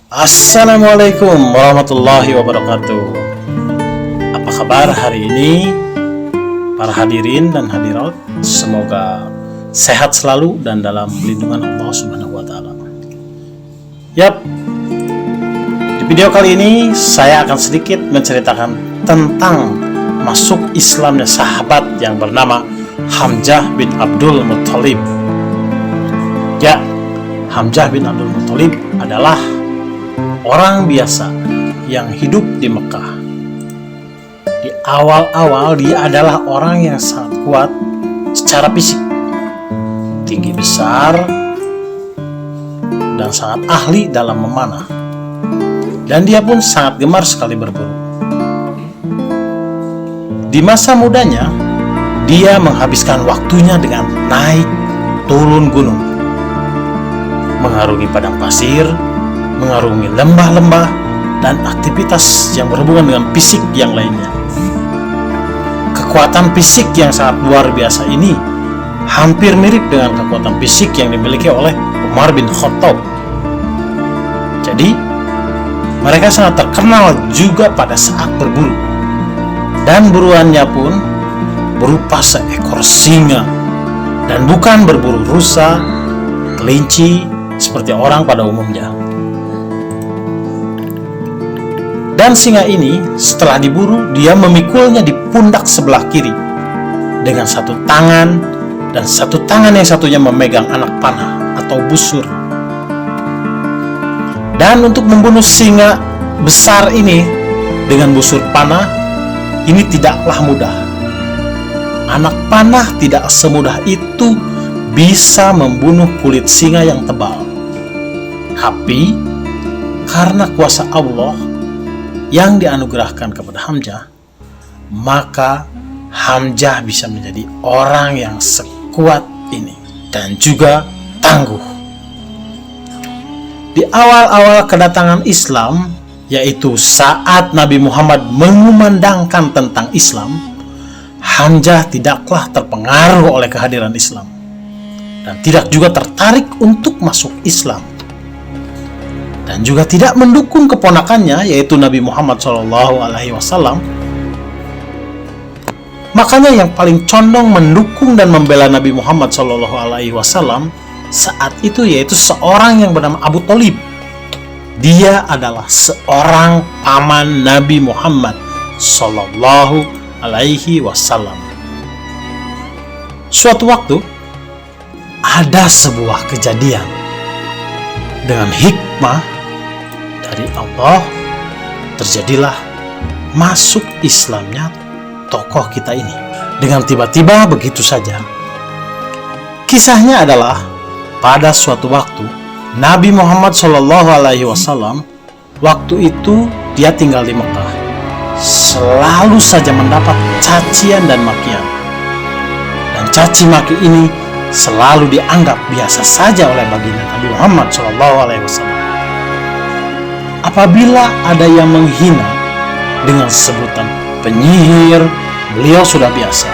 Assalamualaikum warahmatullahi wabarakatuh. Apa kabar hari ini para hadirin dan hadirat? Semoga sehat selalu dan dalam lindungan Allah Subhanahu wa taala. Yap. Di video kali ini saya akan sedikit menceritakan tentang masuk Islamnya sahabat yang bernama Hamzah bin Abdul Muthalib. Ya, Hamzah bin Abdul Muthalib adalah orang biasa yang hidup di Mekah. Di awal-awal dia adalah orang yang sangat kuat secara fisik, tinggi besar, dan sangat ahli dalam memanah. Dan dia pun sangat gemar sekali berburu. Di masa mudanya, dia menghabiskan waktunya dengan naik turun gunung, mengarungi padang pasir, mengarungi lembah-lembah, dan aktivitas yang berhubungan dengan fisik yang lainnya. Kekuatan fisik yang sangat luar biasa ini hampir mirip dengan kekuatan fisik yang dimiliki oleh Umar bin Khattab. Jadi, mereka sangat terkenal juga pada saat berburu. Dan buruannya pun berupa seekor singa, dan bukan berburu rusa, kelinci, seperti orang pada umumnya. Dan singa ini setelah diburu, dia memikulnya di pundak sebelah kiri dengan satu tangan, dan satu tangan yang satunya memegang anak panah atau busur. Dan untuk membunuh singa besar ini dengan busur panah, ini tidaklah mudah. Anak panah tidak semudah itu bisa membunuh kulit singa yang tebal. Tapi karena kuasa Allah yang dianugerahkan kepada Hamzah, maka Hamzah bisa menjadi orang yang sekuat ini dan juga tangguh. Di awal-awal kedatangan Islam, yaitu saat Nabi Muhammad mengumandangkan tentang Islam, Hamzah tidaklah terpengaruh oleh kehadiran Islam dan tidak juga tertarik untuk masuk Islam, dan juga tidak mendukung keponakannya, yaitu Nabi Muhammad SAW. Makanya yang paling condong mendukung dan membela Nabi Muhammad SAW saat itu yaitu seorang yang bernama Abu Thalib. Dia adalah seorang paman Nabi Muhammad SAW. Suatu waktu ada sebuah kejadian, dengan hikmah dari Allah terjadilah masuk Islamnya tokoh kita ini dengan tiba-tiba begitu saja. Kisahnya adalah pada suatu waktu Nabi Muhammad SAW waktu itu dia tinggal di Mekah, selalu saja mendapat cacian dan makian, dan caci maki ini selalu dianggap biasa saja oleh baginda Nabi Muhammad SAW. Apabila ada yang menghina dengan sebutan penyihir, beliau sudah biasa.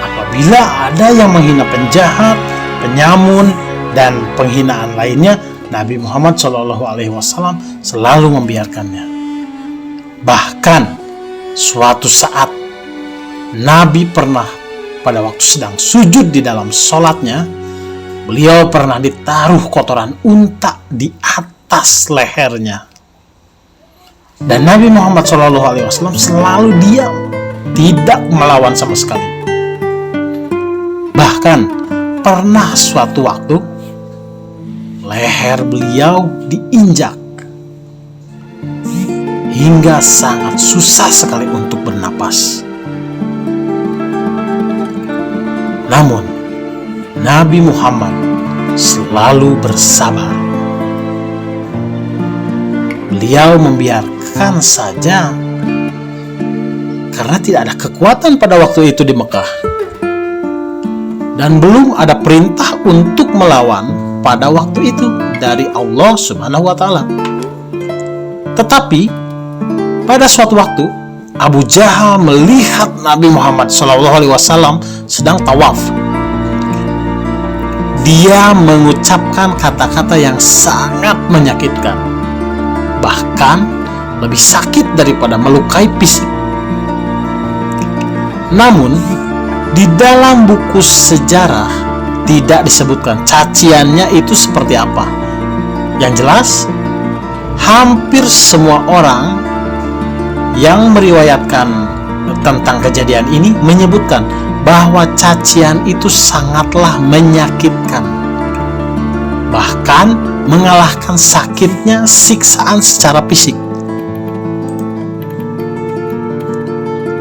Apabila ada yang menghina penjahat, penyamun, dan penghinaan lainnya, Nabi Muhammad SAW selalu membiarkannya. Bahkan suatu saat Nabi pernah pada waktu sedang sujud di dalam sholatnya, beliau pernah ditaruh kotoran unta di atas lehernya. Dan Nabi Muhammad SAW selalu diam, tidak melawan sama sekali. Bahkan pernah suatu waktu leher beliau diinjak hingga sangat susah sekali untuk bernapas. Namun Nabi Muhammad selalu bersabar. Beliau membiarkan saja karena tidak ada kekuatan pada waktu itu di Mekah, dan belum ada perintah untuk melawan pada waktu itu dari Allah Subhanahu wa taala. Tetapi pada suatu waktu Abu Jahal melihat Nabi Muhammad SAW sedang tawaf. Dia mengucapkan kata-kata yang sangat menyakitkan. bahkan lebih sakit daripada melukai fisik. Namun, di dalam buku sejarah tidak disebutkan caciannya itu seperti apa. Yang jelas, hampir semua orang yang meriwayatkan tentang kejadian ini menyebutkan bahwa cacian itu sangatlah menyakitkan, bahkan mengalahkan sakitnya siksaan secara fisik.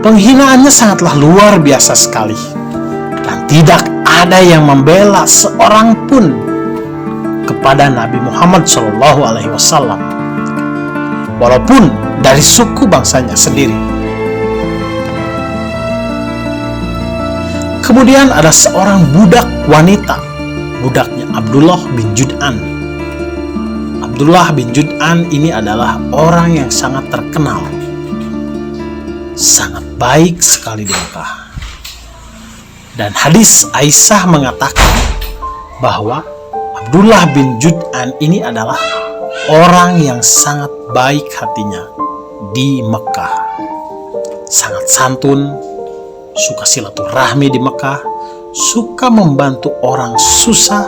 Penghinaannya sangatlah luar biasa sekali, dan tidak ada yang membela seorang pun kepada Nabi Muhammad SAW, walaupun dari suku bangsanya sendiri. Kemudian ada seorang budak wanita, budaknya Abdullah bin Jud'an. Abdullah bin Jud'an ini adalah orang yang sangat terkenal, sangat baik sekali di Mekah. Dan hadis Aisyah mengatakan bahwa Abdullah bin Jud'an ini adalah orang yang sangat baik hatinya di Mekah, sangat santun, suka silaturahmi di Mekah, suka membantu orang susah.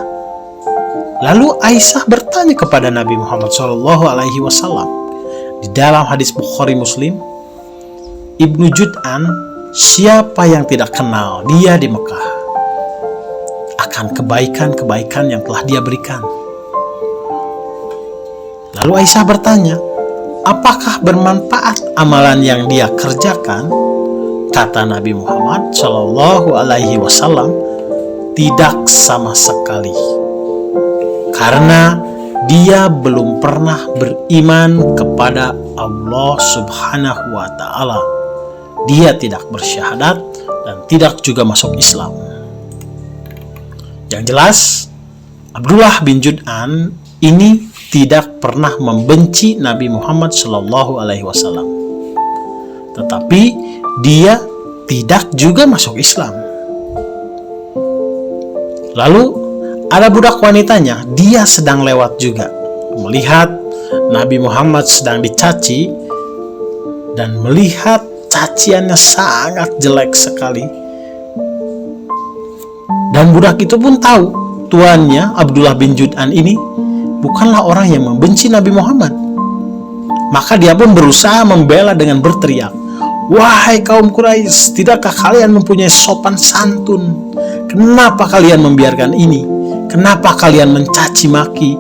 Lalu Aisyah bertanya kepada Nabi Muhammad SAW di dalam hadis Bukhari Muslim, Ibnu Jud'an, siapa yang tidak kenal dia di Mekah akan kebaikan-kebaikan yang telah dia berikan? Lalu Aisyah bertanya, apakah bermanfaat amalan yang dia kerjakan? Kata Nabi Muhammad SAW, tidak sama sekali, karena dia belum pernah beriman kepada Allah Subhanahu wa Ta'ala. Dia tidak bersyahadat dan tidak juga masuk Islam. Yang jelas, Abdullah bin Jud'an ini tidak pernah membenci Nabi Muhammad SAW, tetapi dia tidak juga masuk Islam. Lalu ada budak wanitanya, dia sedang lewat juga, melihat Nabi Muhammad sedang dicaci dan melihat caciannya sangat jelek sekali. Dan budak itu pun tahu tuannya Abdullah bin Jud'an ini bukanlah orang yang membenci Nabi Muhammad. Maka dia pun berusaha membela dengan berteriak, "Wahai kaum Quraisy, tidakkah kalian mempunyai sopan santun? Kenapa kalian membiarkan ini? Kenapa kalian mencaci maki?"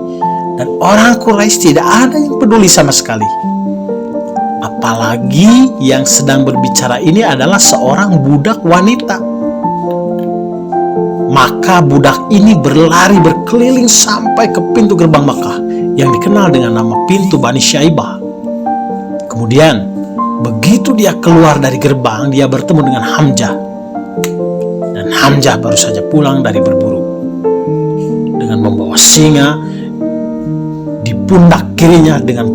Dan orang Quraisy tidak ada yang peduli sama sekali. Apalagi yang sedang berbicara ini adalah seorang budak wanita. Maka budak ini berlari berkeliling sampai ke pintu gerbang Makkah yang dikenal dengan nama pintu Bani Syaibah. Kemudian begitu dia keluar dari gerbang, dia bertemu dengan Hamzah. Dan Hamzah baru saja pulang dari berburu dengan membawa singa di pundak kirinya dengan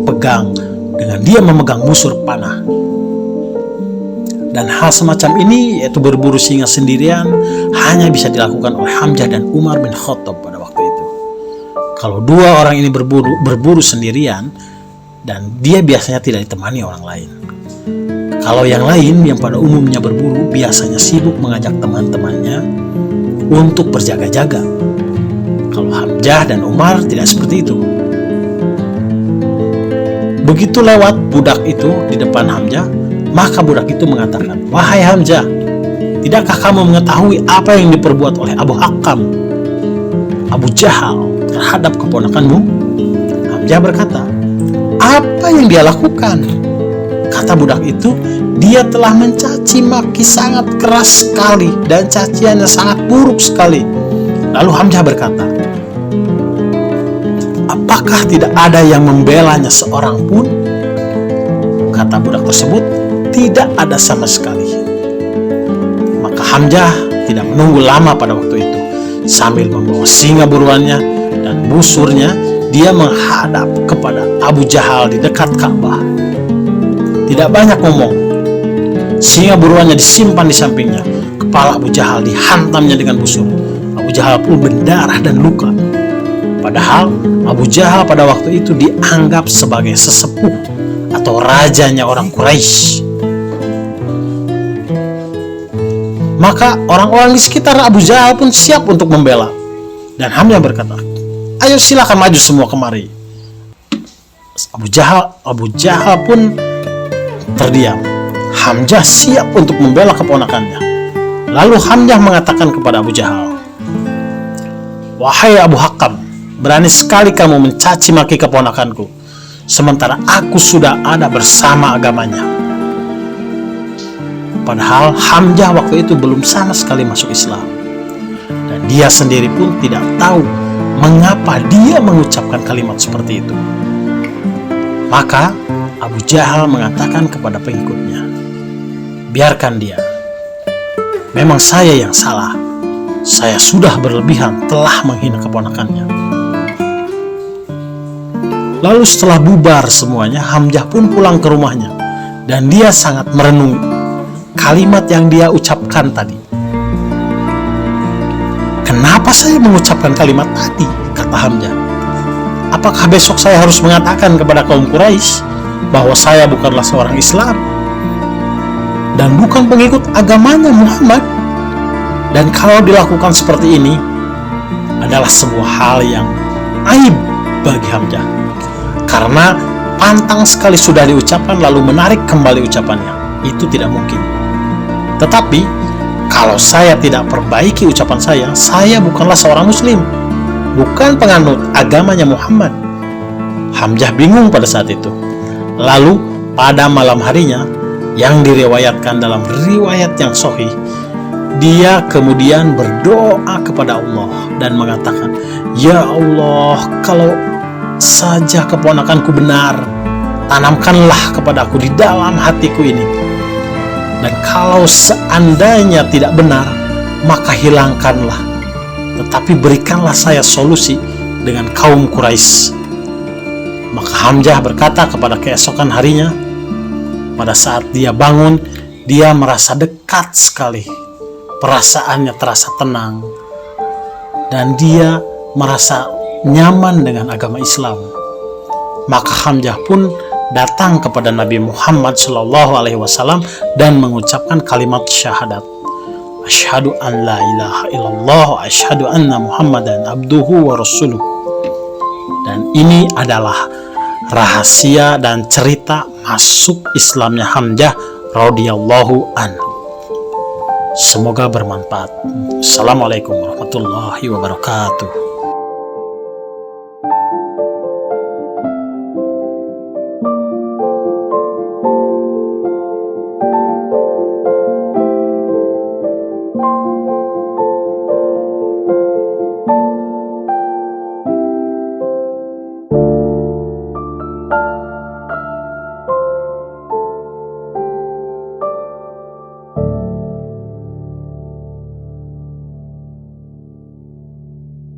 dia memegang busur panah. Dan hal semacam ini, yaitu berburu singa sendirian, hanya bisa dilakukan oleh Hamzah dan Umar bin Khattab pada waktu itu. Kalau dua orang ini berburu sendirian, dan dia biasanya tidak ditemani orang lain. Kalau yang lain yang pada umumnya berburu biasanya sibuk mengajak teman-temannya untuk berjaga-jaga. Kalau Hamzah dan Umar tidak seperti itu. Begitu lewat budak itu di depan Hamzah, maka budak itu mengatakan, "Wahai Hamzah, tidakkah kamu mengetahui apa yang diperbuat oleh Abu Hakam, Abu Jahal terhadap keponakanmu?" Hamzah berkata, "Apa yang dia lakukan?" Kata budak itu, "Dia telah mencaci maki sangat keras sekali dan caciannya sangat buruk sekali." Lalu Hamzah berkata, "Apakah tidak ada yang membelanya seorang pun?" Kata budak tersebut, "Tidak ada sama sekali." Maka Hamzah tidak menunggu lama pada waktu itu. Sambil membawa singa buruannya dan busurnya, dia menghadap kepada Abu Jahal di dekat Ka'bah. Tidak banyak ngomong, singa buruannya disimpan di sampingnya. Kepala Abu Jahal dihantamnya dengan busur. Abu Jahal pun berdarah dan luka. Padahal Abu Jahal pada waktu itu dianggap sebagai sesepuh atau rajanya orang Quraisy. Maka orang-orang di sekitar Abu Jahal pun siap untuk membela. Dan Hamzah berkata, ayo silakan maju semua kemari. Abu Jahal pun terdiam. Hamzah siap untuk membela keponakannya. Lalu Hamzah mengatakan kepada Abu Jahal, wahai Abu Hakam, berani sekali kamu mencaci maki keponakanku, sementara aku sudah ada bersama agamanya. Padahal Hamzah waktu itu belum sama sekali masuk Islam. Dan dia sendiri pun tidak tahu mengapa dia mengucapkan kalimat seperti itu. Maka Abu Jahal mengatakan kepada pengikutnya, biarkan dia. Memang saya yang salah. Saya sudah berlebihan telah menghina keponakannya. Lalu setelah bubar semuanya, Hamzah pun pulang ke rumahnya. Dan dia sangat merenungi kalimat yang dia ucapkan tadi. Kenapa saya mengucapkan kalimat tadi? Kata Hamzah. Apakah besok saya harus mengatakan kepada kaum Quraisy bahwa saya bukanlah seorang Islam dan bukan pengikut agamanya Muhammad? Dan kalau dilakukan seperti ini adalah sebuah hal yang aib bagi Hamzah, karena pantang sekali sudah diucapkan lalu menarik kembali ucapannya. Itu tidak mungkin. Tetapi kalau saya tidak perbaiki ucapan saya bukanlah seorang muslim, bukan penganut agamanya Muhammad. Hamzah bingung pada saat itu. Lalu pada malam harinya, yang diriwayatkan dalam riwayat yang sahih, dia kemudian berdoa kepada Allah dan mengatakan, ya Allah, kalau saja keponakanku benar, tanamkanlah kepadaku di dalam hatiku ini. Dan kalau seandainya tidak benar, maka hilangkanlah. Tetapi berikanlah saya solusi dengan kaum Quraisy. Maka Hamzah berkata kepada keesokan harinya, pada saat dia bangun, dia merasa dekat sekali. Perasaannya terasa tenang. Dan dia merasa nyaman dengan agama Islam. Maka Hamzah pun datang kepada Nabi Muhammad SAW dan mengucapkan kalimat syahadat, asyhadu an la ilaha illallah, asyhadu anna Muhammadan abduhu wa rasuluh. Dan ini adalah rahasia dan cerita masuk Islamnya Hamzah radhiyallahu anhu. Semoga bermanfaat. Assalamualaikum warahmatullahi wabarakatuh.